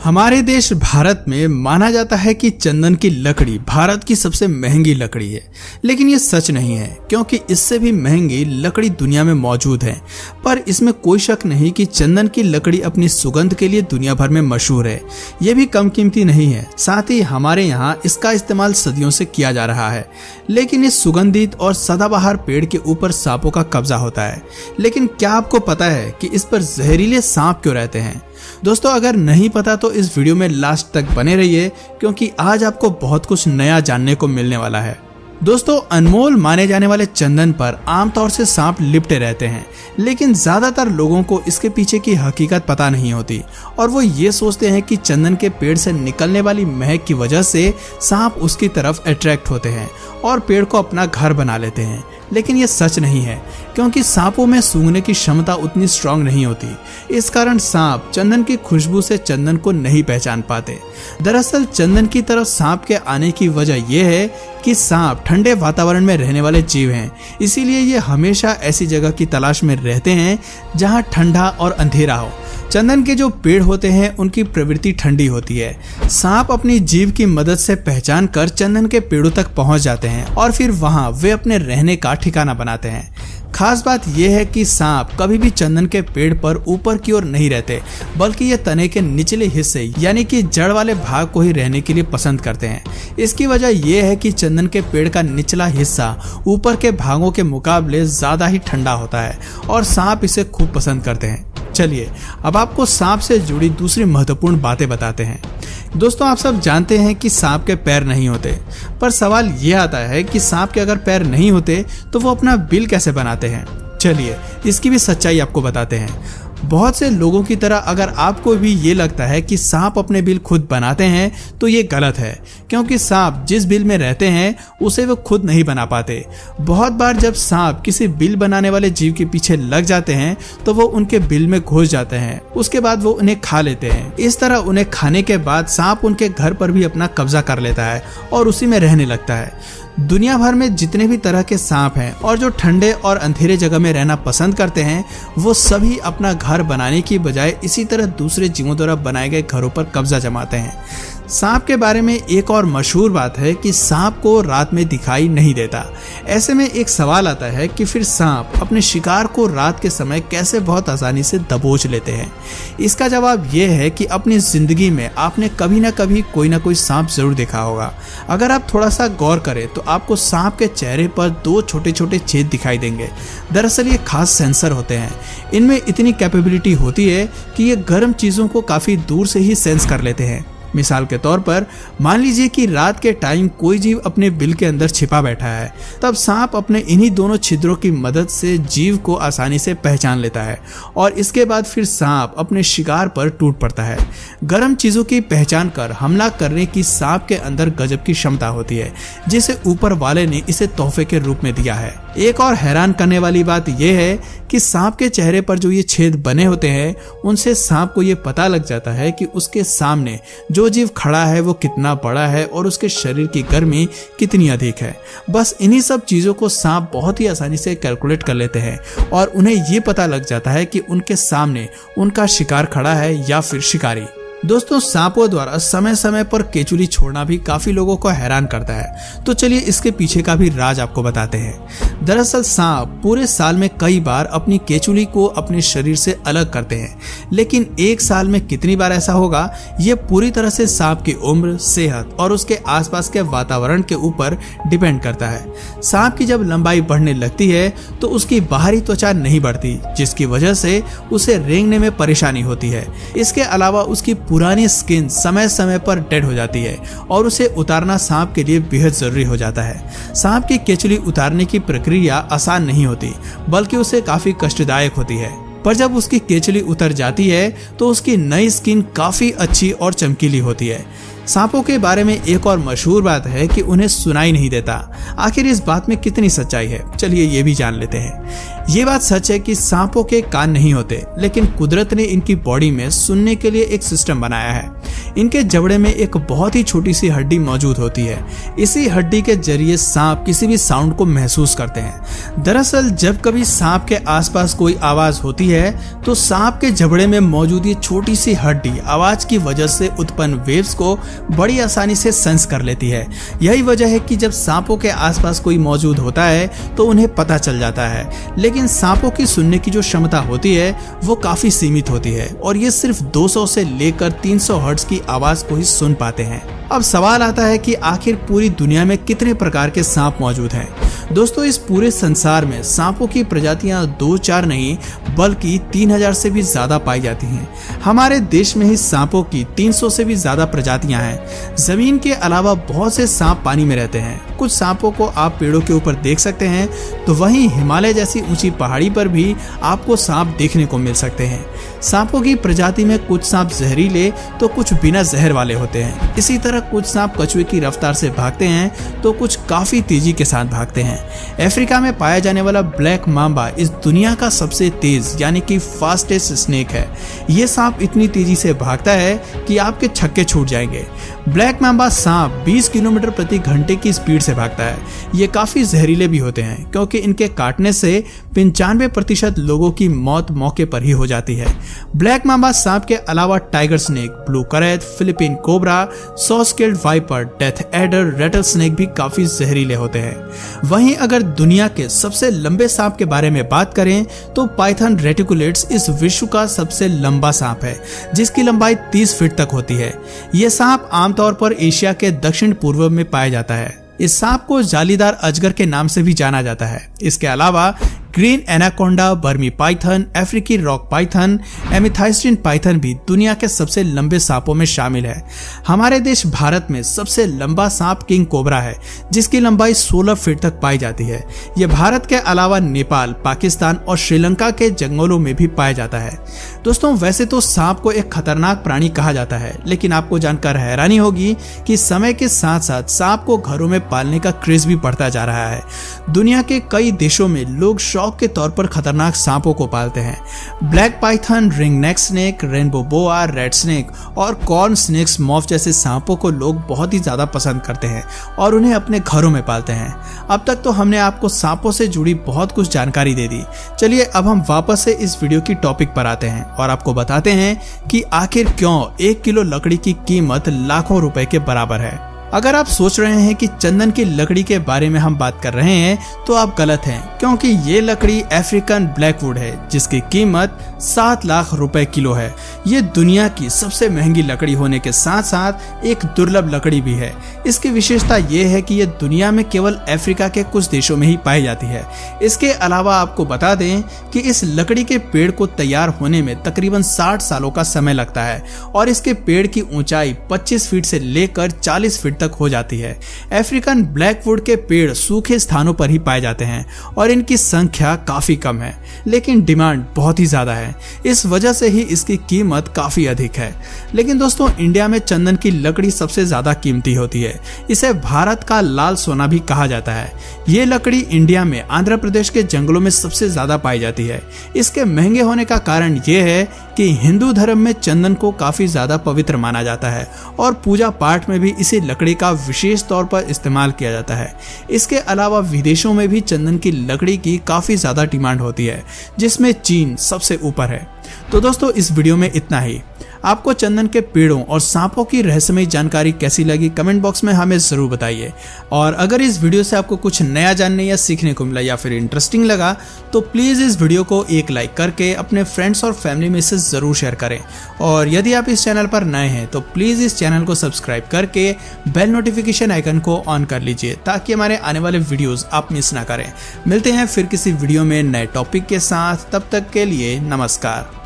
हमारे देश भारत में माना जाता है कि चंदन की लकड़ी भारत की सबसे महंगी लकड़ी है, लेकिन ये सच नहीं है क्योंकि इससे भी महंगी लकड़ी दुनिया में मौजूद है। पर इसमें कोई शक नहीं कि चंदन की लकड़ी अपनी सुगंध के लिए दुनिया भर में मशहूर है। ये भी कम कीमती नहीं है, साथ ही हमारे यहाँ इसका इस्तेमाल सदियों से किया जा रहा है। लेकिन इस सुगंधित और सदाबहार पेड़ के ऊपर सांपों का कब्जा होता है। लेकिन क्या आपको पता है कि इस पर जहरीले सांप क्यों रहते हैं? दोस्तों, अगर नहीं पता तो इस वीडियो में लास्ट तक बने रहिए क्योंकि आज आपको बहुत कुछ नया जानने को मिलने वाला है। दोस्तों, अनमोल माने जाने वाले चंदन पर आमतौर से सांप लिपटे रहते हैं, लेकिन ज्यादातर लोगों को इसके पीछे की हकीकत पता नहीं होती और वो ये सोचते हैं कि चंदन के पेड़ से निकलने वाली महक की वजह से सांप उसकी तरफ अट्रैक्ट होते हैं और पेड़ को अपना घर बना लेते हैं। लेकिन ये सच नहीं है क्योंकि सांपों में सूंघने की क्षमता उतनी स्ट्रांग नहीं होती। इस कारण सांप चंदन की खुशबू से चंदन को नहीं पहचान पाते। दरअसल चंदन की तरफ सांप के आने की वजह यह है कि सांप ठंडे वातावरण में रहने वाले जीव हैं, इसीलिए ये हमेशा ऐसी जगह की तलाश में रहते हैं जहां ठंडा और अंधेरा हो। चंदन के जो पेड़ होते हैं उनकी प्रवृत्ति ठंडी होती है। सांप अपनी जीभ की मदद से पहचान कर चंदन के पेड़ों तक पहुंच जाते हैं और फिर वहां वे अपने रहने का ठिकाना बनाते हैं। खास बात यह है कि सांप कभी भी चंदन के पेड़ पर ऊपर की ओर नहीं रहते, बल्कि ये तने के निचले हिस्से यानी कि जड़ वाले भाग को ही रहने के लिए पसंद करते हैं। इसकी वजह यह है कि चंदन के पेड़ का निचला हिस्सा ऊपर के भागों के मुकाबले ज्यादा ही ठंडा होता है और सांप इसे खूब पसंद करते हैं। चलिए अब आपको सांप से जुड़ी दूसरी महत्वपूर्ण बातें बताते हैं। दोस्तों, आप सब जानते हैं कि सांप के पैर नहीं होते, पर सवाल यह आता है कि सांप के अगर पैर नहीं होते तो वो अपना बिल कैसे बनाते हैं? चलिए इसकी भी सच्चाई आपको बताते हैं। बहुत से लोगों की तरह अगर आपको भी ये लगता है कि सांप अपने बिल खुद बनाते हैं तो ये गलत है, क्योंकि सांप जिस बिल में रहते हैं उसे वो खुद नहीं बना पाते। बहुत बार जब सांप किसी बिल बनाने वाले जीव के पीछे लग जाते हैं तो वो उनके बिल में घुस जाते हैं, उसके बाद वो उन्हें खा लेते हैं। इस तरह उन्हें खाने के बाद सांप उनके घर पर भी अपना कब्जा कर लेता है और उसी में रहने लगता है। दुनिया भर में जितने भी तरह के सांप हैं और जो ठंडे और अंधेरे जगह में रहना पसंद करते हैं, वो सभी अपना घर बनाने की बजाय इसी तरह दूसरे जीवों द्वारा बनाए गए घरों पर कब्जा जमाते हैं। सांप के बारे में एक और मशहूर बात है कि सांप को रात में दिखाई नहीं देता। ऐसे में एक सवाल आता है कि फिर सांप अपने शिकार को रात के समय कैसे बहुत आसानी से दबोच लेते हैं? इसका जवाब यह है कि अपनी जिंदगी में आपने कभी ना कभी कोई ना कोई सांप जरूर देखा होगा। अगर आप थोड़ा सा गौर करें तो आपको सांप के चेहरे पर दो छोटे छोटे छेद दिखाई देंगे। दरअसल ये खास सेंसर होते हैं। इनमें इतनी कैपेबिलिटी होती है कि ये गर्म चीजों को काफी दूर से ही सेंस कर लेते हैं। मिसाल के तौर पर मान लीजिए कि रात के टाइम कोई जीव अपने बिल के अंदर छिपा बैठा है, तब सांप अपने इन्हीं दोनों छिद्रों की मदद से जीव को आसानी से पहचान लेता है और इसके बाद फिर सांप अपने शिकार पर टूट पड़ता है। गर्म चीजों की पहचान कर हमला करने की सांप के अंदर गजब की क्षमता होती है, जिसे ऊपर वाले ने इसे तोहफे के रूप में दिया है। एक और हैरान करने वाली बात यह है कि सांप के चेहरे पर जो ये छेद बने होते हैं, उनसे सांप को ये पता लग जाता है कि उसके सामने जो जीव खड़ा है वो कितना बड़ा है और उसके शरीर की गर्मी कितनी अधिक है। बस इन्हीं सब चीजों को सांप बहुत ही आसानी से कैलकुलेट कर लेते हैं और उन्हें ये पता लग जाता है कि उनके सामने उनका शिकार खड़ा है या फिर शिकारी। दोस्तों, सांपों द्वारा समय समय पर केचुली छोड़ना भी काफी लोगों को हैरान करता है, तो चलिए इसके पीछे का भी राज आपको बताते हैं। दरअसल सांप पूरे साल में कई बार अपनी केचुली को अपने शरीर से अलग करते हैं, लेकिन एक साल में कितनी बार ऐसा होगा ये पूरी तरह से सांप की उम्र, सेहत और उसके आसपास के वातावरण के ऊपर डिपेंड करता है। सांप की जब लंबाई बढ़ने लगती है तो उसकी बाहरी त्वचा नहीं बढ़ती, जिसकी वजह से उसे रेंगने में परेशानी होती है। इसके अलावा उसकी पुरानी स्किन समय समय पर डेड हो जाती है और उसे उतारना सांप के लिए बेहद जरूरी हो जाता है। सांप की केचुली उतारने की प्रक्रिया आसान नहीं होती, बल्कि उसे काफी कष्टदायक होती है। पर जब उसकी केचुली उतर जाती है तो उसकी नई स्किन काफी अच्छी और चमकीली होती है। सांपों के बारे में एक और मशहूर बात है कि उन्हें सुनाई नहीं देता। आखिर इस बात में कितनी सच्चाई है, चलिए ये भी जान लेते हैं। ये बात सच है कि सांपों के कान नहीं होते, लेकिन कुदरत ने इनकी बॉडी में सुनने के लिए एक सिस्टम बनाया है। इनके जबड़े में एक बहुत ही छोटी सी हड्डी मौजूद होती है। इसी हड्डी के जरिए सांप किसी भी साउंड को महसूस करते हैं। दरअसल जब कभी सांप के आसपास कोई आवाज होती है तो सांप के जबड़े में मौजूद ये छोटी सी हड्डी आवाज की वजह से उत्पन्न वेव्स को बड़ी आसानी से सेंस कर लेती है। यही वजह है कि जब सांपों के आसपास कोई मौजूद होता है तो उन्हें पता चल जाता है। लेकिन सांपों की सुनने की जो क्षमता होती है वो काफी सीमित होती है और ये सिर्फ 200 से लेकर 300 हर्ट्ज की आवाज को ही सुन पाते हैं। अब सवाल आता है कि आखिर पूरी दुनिया में कितने प्रकार के सांप मौजूद हैं। दोस्तों, इस पूरे संसार में सांपों की प्रजातियां 2-4 नहीं बल्कि 3000 से भी ज्यादा पाई जाती हैं। हमारे देश में ही सांपों की 300 से भी ज्यादा प्रजातियां हैं। जमीन के अलावा बहुत से सांप पानी में रहते हैं। कुछ सांपों को आप पेड़ों के ऊपर देख सकते हैं, तो वहीं हिमालय जैसी ऊंची पहाड़ी पर भी आपको सांप देखने को मिल सकते हैं। सांपों की प्रजाति में कुछ सांप जहरीले तो कुछ बिना जहर वाले होते हैं। इसी तरह कुछ सांप कछुए की रफ्तार से भागते हैं तो कुछ काफी तेजी के साथ भागते हैं। अफ्रीका में पाया जाने वाला ब्लैक मांबा इस दुनिया का सबसे तेज यानी कि फास्टेस्ट स्नेक है। ये सांप इतनी तेजी से भागता है कि आपके छक्के छूट जाएंगे। ब्लैक मांबा सांप 20 किलोमीटर प्रति घंटे की स्पीड से भागता है। ये काफी जहरीले भी होते हैं क्योंकि इनके काटने से 95% लोगों की मौत मौके पर ही हो जाती है। ब्लैक मांबा सांप के अलावा tiger snake, blue krait, Philippine cobra, saw scaled viper, death adder, rattle snake भी काफी जहरीले होते हैं। वहीं अगर दुनिया के सबसे लंबे सांप के बारे में बात करें तो पाइथन रेटिकुलेट्स इस विश्व का सबसे लंबा सांप है, जिसकी लंबाई 30 फीट तक होती है। यह सांप आमतौर पर एशिया के दक्षिण पूर्व में पाया जाता है। इस सांप को जालीदार अजगर के नाम से भी जाना जाता है। इसके अलावा ग्रीन एनाकोंडा, बर्मी पाइथन, अफ्रीकी रॉक पाइथन, एमेथाइस्टिन पाइथन भी दुनिया के सबसे लंबे सांपों में शामिल है। हमारे देश भारत में सबसे लंबा सांप किंग कोबरा है, जिसकी लंबाई 16 फीट तक पाई जाती है। यह भारत के अलावा नेपाल, पाकिस्तान और श्रीलंका के जंगलों में भी पाया जाता है। दोस्तों, वैसे तो सांप को एक खतरनाक प्राणी कहा जाता है, लेकिन आपको जानकर हैरानी होगी कि समय के साथ साथ सांप को घरों में पालने का क्रेज भी बढ़ता जा रहा है। दुनिया के कई देशों में लोग शौक के तौर पर खतरनाक सांपों को पालते हैं। Black python, ring neck snake, rainbow boa, red snake और कॉर्न स्नेक्स मॉथ जैसे सांपों को लोग बहुत ही ज्यादा पसंद करते हैं और उन्हें अपने घरों में पालते हैं। अब तक तो हमने आपको सांपों से जुड़ी बहुत कुछ जानकारी दे दी। चलिए अब हम वापस से इस वीडियो की टॉपिक पर आते हैं और आपको बताते हैं कि आखिर क्यों 1 किलो लकड़ी की कीमत लाखों रुपए के बराबर है। अगर आप सोच रहे हैं कि चंदन की लकड़ी के बारे में हम बात कर रहे हैं तो आप गलत हैं, क्योंकि ये लकड़ी अफ्रीकन ब्लैकवुड है, जिसकी कीमत 7 लाख रुपए किलो है। ये दुनिया की सबसे महंगी लकड़ी होने के साथ साथ एक दुर्लभ लकड़ी भी है। इसकी विशेषता ये है कि ये दुनिया में केवल अफ्रीका के कुछ देशों में ही पाई जाती है। इसके अलावा आपको बता दें कि इस लकड़ी के पेड़ को तैयार होने में तकरीबन 60 सालों का समय लगता है और इसके पेड़ की ऊंचाई 25 फीट से लेकर 40 फीट तक हो जाती है। अफ्रीकन ब्लैकवुड के पेड़ सूखे स्थानों पर ही पाए जाते हैं और इनकी संख्या काफी कम है, लेकिन डिमांड बहुत ही ज्यादा है। इस वजह से ही इसकी कीमत काफी अधिक है। लेकिन दोस्तों, इंडिया में चंदन की लकड़ी सबसे ज्यादा कीमती होती है। इसे भारत का लाल सोना भी कहा जाता है। ये लकड़ी इंडिया में आंध्र प्रदेश के जंगलों में सबसे ज्यादा पाई जाती है। इसके महंगे होने का कारण ये है कि हिंदू धर्म में चंदन को काफी ज्यादा पवित्र माना जाता है और पूजा पाठ में भी इसी लकड़ी का विशेष तौर पर इस्तेमाल किया जाता है। इसके अलावा विदेशों में भी चंदन की लकड़ी की काफी ज्यादा डिमांड होती है, जिसमें चीन सबसे ऊपर है। तो दोस्तों, इस वीडियो में इतना ही। आपको चंदन के पेड़ों और सांपों की रहस्यमयी जानकारी कैसी लगी कमेंट बॉक्स में हमें जरूर बताइए। और अगर इस वीडियो से आपको कुछ नया जानने या सीखने को मिला या फिर इंटरेस्टिंग लगा तो प्लीज इस वीडियो को एक लाइक करके अपने फ्रेंड्स और फैमिली में से जरूर शेयर करें। और यदि आप इस चैनल पर नए हैं तो प्लीज इस चैनल को सब्सक्राइब करके बेल नोटिफिकेशन आइकन को ऑन कर लीजिए, ताकि हमारे आने वाले वीडियोस आप मिस ना करें। मिलते हैं फिर किसी वीडियो में नए टॉपिक के साथ, तब तक के लिए नमस्कार।